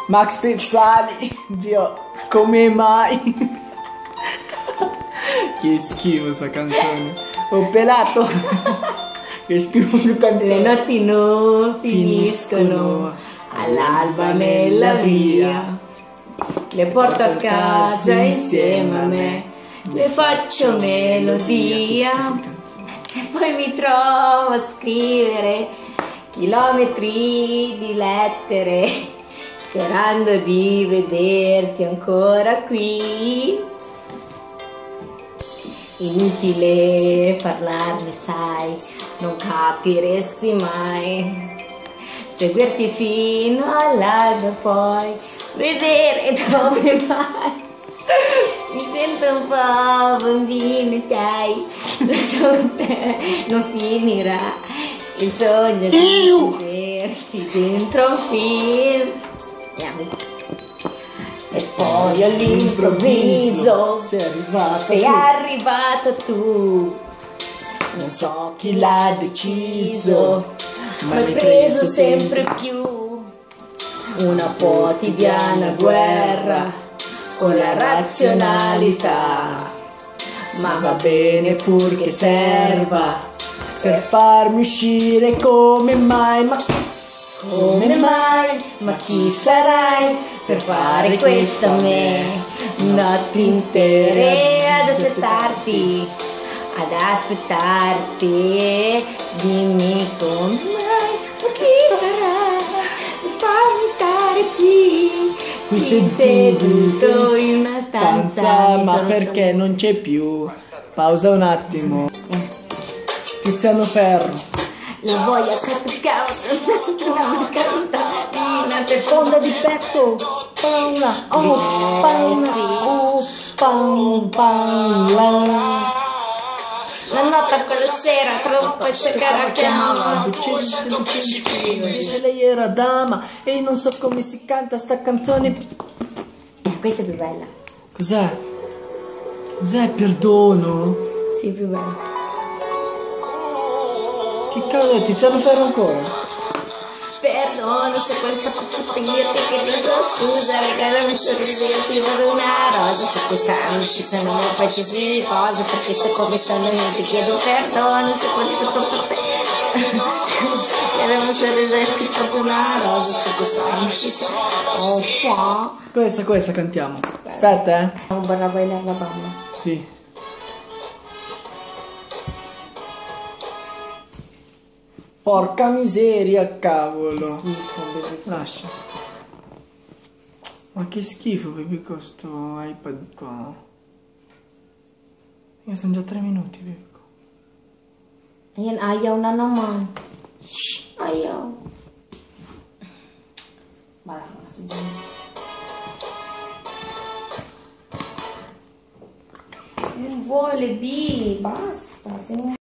Max Pezzali, zio, come mai? Che schifo sta canzone. Ho pelato. Che schifo di canzone. Le notti non finiscono all'alba nella via. Le porto a casa insieme a me, le faccio melodia e poi mi trovo a scrivere chilometri di lettere sperando di vederti ancora qui. Inutile parlarne, sai, non capiresti mai. Seguirti fino all'alba, poi vedere dove vai. Mi sento un po' bambino, dai, con te non finirà il sogno di vederti dentro un film. E poi all'improvviso sei arrivato tu. Non so chi l'ha deciso, ma hai preso sempre più una quotidiana guerra con la razionalità. Ma va bene pur che serva Per farmi uscire come mai, ma come mai, ma chi sarai per fare questo a me? Notti intere ad aspettarti, dimmi come mai, ma chi sarai per farmi stare qui seduto in una stanza, ma perché non c'è più? Pausa un attimo. Tiziano Ferro. La voglia che causa una cantatina per Fonda di petto. Paula. Oh, Paula. Oh, Paula. la notte quella sera troppo cercare a chiamare. Dice lei era dama e non so come si canta sta canzone. Questa è più bella. Cos'è? Cos'è? Perdono? Sì, più bella. Che cavolo è? Tiziano Ferro ancora? Perdono se quel capo io ti chiedo scusa, regalami un sorriso, io ti vorrei una rosa. Se questa amicizia non mi faccio si cosa, perché sto come sono io ti chiedo perdono se quel fatto per te. Regalami un sorriso, io ti porto una rosa. Se questa amicizia Questa cantiamo. Aspetta, un buona bella la bamba. Sì. Porca miseria, cavolo. Lascia. Ma che schifo, baby, questo iPad qua. Io sono già 3 minuti, baby. Ayan, ayaw na naman. Ayaw. Bala ko na subukan. Non vuole, B, basta.